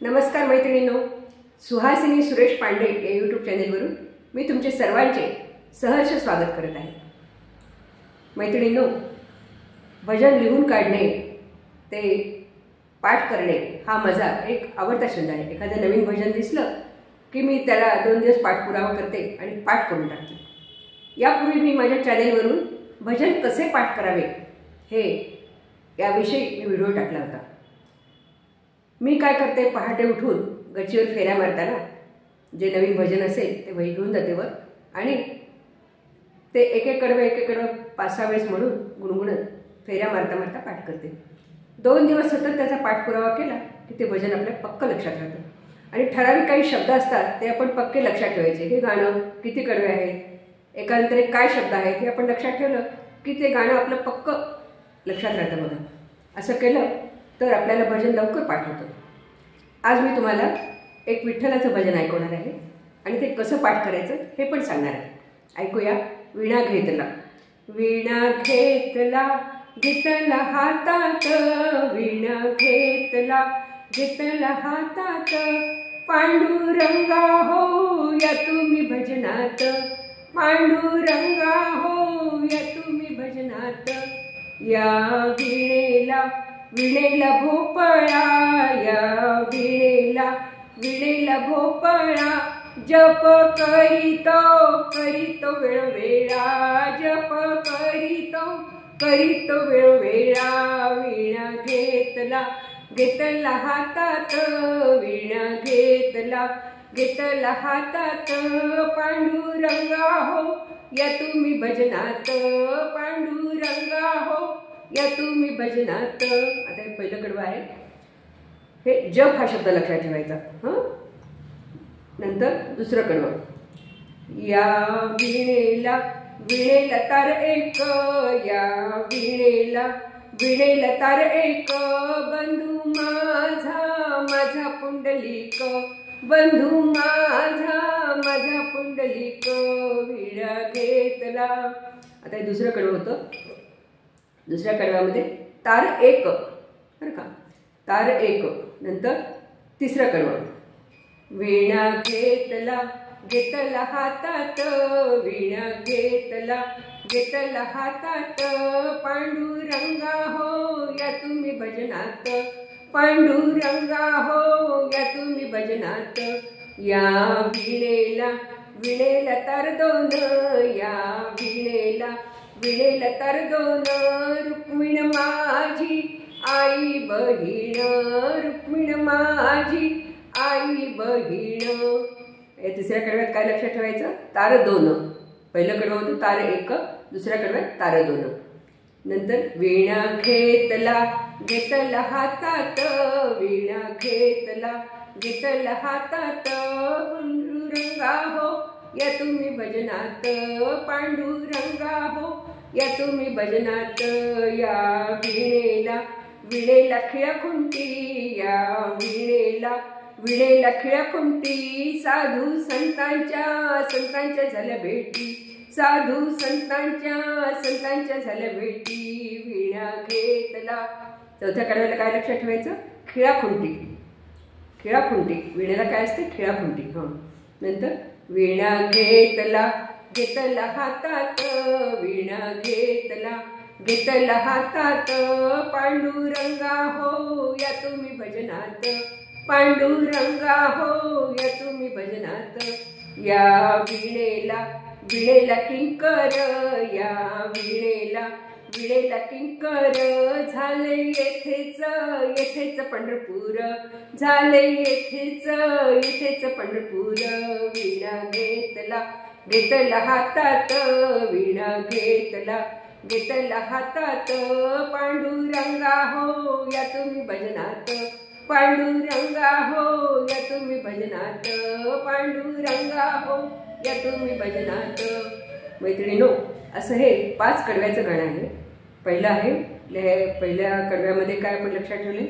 नमस्कार मैत्रिणींनो, सुहासिनी सुरेश पांडे या यूट्यूब चॅनेलवरून मी तुमचे सर्वांचे सहर्ष स्वागत करत आहे। मैत्रिणींनो, भजन लिहून काढणे ते पाठ करणे हा माझा एक आवडता छंद आहे। एखादं नवीन भजन दिसलं की मी त्याला 2 दिवस पाठपुरावा करते आणि पाठ करून टाकते। यापूर्वी मी माझ्या चॅनेलवरून भजन कसे पाठ करावे हे याविषयी मी व्हिडिओ टाकला होता। मी काय करते, पहाटे उठून गच्चीवर फेऱ्या मारताना जे नवीन भजन असेल ते वही घेऊन जाते वर आणि ते एक एक कडवं 5-6 वेळेस म्हणून गुणगुणत फेऱ्या मारता मारता पाठ करते। 2 दिवस सतत त्याचा पाठपुरावा केला की ते भजन आपल्या पक्क लक्षात राहतं आणि ठराविक काही शब्द असतात ते आपण पक्के लक्षात ठेवायचे। हे गाणं किती कडवे आहे, एकांतरे काय शब्द आहेत हे आपण लक्षात ठेवलं की ते गाणं आपलं पक्क लक्षात राहतं। बघा, असं केलं तर आपल्याला भजन लवकर पाठ होतं। आज मी तुम्हाला एक विठ्ठलाचं भजन ऐकवणार आहे आणि ते कसं पाठ करायचं हे पण सांगणार आहे। ऐकूया। वीणा घेतला, वीणा घेतला घेतला हातात, वीणा घेतला घेतला हातात, पांडुरंगा हो या तुम्ही भजनात, पांडुरंगा हो या तुम्ही भजनात। या वीणेला वीणेला भोपळा, या वीणेला भोपळा, जप करीतो करीतो वेळोवेळा, जप करीतो वेळोवेळा। वीणा घेतला घेतला हातात, वीणा घेतला हातात, पांडुरंगा हो या तुम्ही भजनात, पांडुरंगा हो या तुम्ही भजनात। आता हे पहिलं कडवं आहे, हे जप हा शब्द लक्षात ठेवायचा। नंतर दुसरं कडवं, या वीणेला वीणेला तार एक, या वीणेला तार एक, बंधू माझा पुंडलिक, बंधू माझा पुंडलिक। वीणा घेतला। आता हे दुसरं कडवं होतं। दुसऱ्या कडव्यामध्ये तार एक, बरं का, तार एक। नंतर तिसरं कडवं, वीणा घेतला हातात, वीणा घेतला हातात, पांडुरंगा हो या तुम्ही भजनात, पांडुरंगा हो या तुम्ही भजनात। या वीणेला तार 2, या वीणेला तार 2, रुक्मिण माझी आई बहीण, रुक्मिण माझी आई बहीण। या तिसऱ्या कडव्यात काय लक्षात ठेवायचं? तार 2। पहिलं कडवं होतं तार 1, दुसऱ्या कडव्यात तार 2। नंतर वीणा घेतला हातात, वीणा घेतला हातात, पांडुरंगा हो या तुम्ही भजनात, पांडुरंगा हो या तुम्ही भजनात। या वीणेला खिळाखुंटी, या वीणेला खिळाखुंटी, साधू संतांच्या झाल्या भेटी, साधू संतांच्या झाल्या भेटी। वीणा घेतला। चौथ्या कडव्याला काय लक्षात ठेवायचं? खिळाखुंटी, खिळाखुंटी। वीणेला काय असते? खिळाखुंटी। नंतर वीणा घेतला हातात, वीणा घेतला हातात, पांडुरंगा हो या तुम्ही भजनात, पांडुरंगा हो या तुम्ही भजनात। या वीणेला किंकर, या वीणेला किंकर, झाले येथेच पंढरपूर, झाले येथेच पंढरपूर। वीणा घेतला हातात, वीणा घेतला हातात, पांडुरंगा हो या तुम्ही भजनात, पांडुरंगा हो या तुम्ही भजनात, पांडुरंगा हो या तुम्ही भजनात। मैत्रिणींनो, असं हे 5 कडव्याचं गाणं आहे। पहिलं आहे, पहिल्या कडव्यामध्ये काय आपण लक्षात ठेवले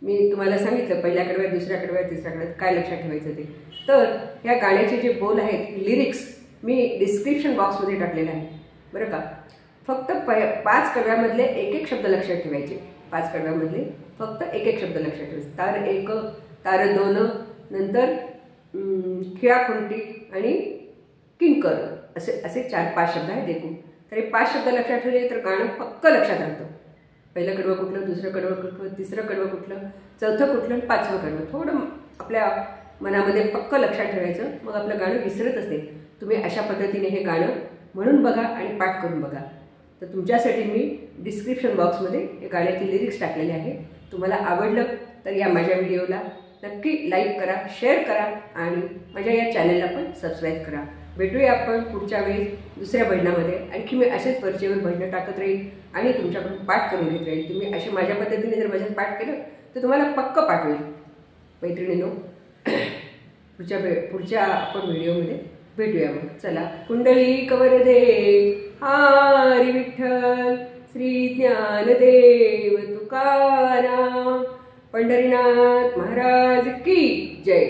मी तुम्हाला सांगितलं, पहिल्या कडव्यात, दुसऱ्या कडव्यात, तिसऱ्या कडव्यात काय लक्षात ठेवायचं ते। तर ह्या गाण्याचे जे बोल आहेत, लिरिक्स मी डिस्क्रिप्शन बॉक्समध्ये टाकलेलं आहे, बरं का। फक्त 5 कडव्यामधले एक शब्द लक्षात ठेवायचे। 5 कडव्यामधले फक्त एक एक शब्द लक्षात ठेवायचे. तार 1, तार 2, नंतर खिळा खुंटी आणि किंकर असे असे 4-5 शब्द आहेत एकूण. तर हे 5 शब्द लक्षात ठेवले तर गाणं पक्क लक्षात राहतं. पहिलं कडवं कुठलं, दुसरं कडवं कुठलं, तिसरं कडवं कुठलं, चौथं कुठलं, 5वं कडवं. थोडं आपल्या मनामध्ये पक्क लक्षात ठेवायचं, मग आपलं गाणं विसरतच नाही. तुम्ही अशा पद्धतीने हे गाणं म्हणून बघा आणि पाठ करून बघा. तर तुमच्यासाठी मी डिस्क्रिप्शन बॉक्समध्ये हे गाण्याचे लिरिक्स टाकलेले आहे. तुम्हाला आवडलं तर या माझ्या व्हिडिओला नक्की लाईक करा, शेअर करा आणि माझ्या या चॅनलला पण सबस्क्राईब करा. भेटूया आपण पुढच्या वेळेस दुसऱ्या भजनामध्ये. आणखी मी असेच वरचेवर भजनं टाकत राहील आणि तुमच्याकडून पाठ करून घेत राहील. तुम्ही अशा माझ्या पद्धतीने जर भजन पाठ केलं तर तुम्हाला पक्क पाठ होईल. मैत्रिणींनो, पुढच्या आपण व्हिडिओमध्ये भेटूया. मग चला. कुंडलिक वरदे हरी विठ्ठल, श्री ज्ञानदेव तुकाराम, पंढरीनाथ महाराज की जय.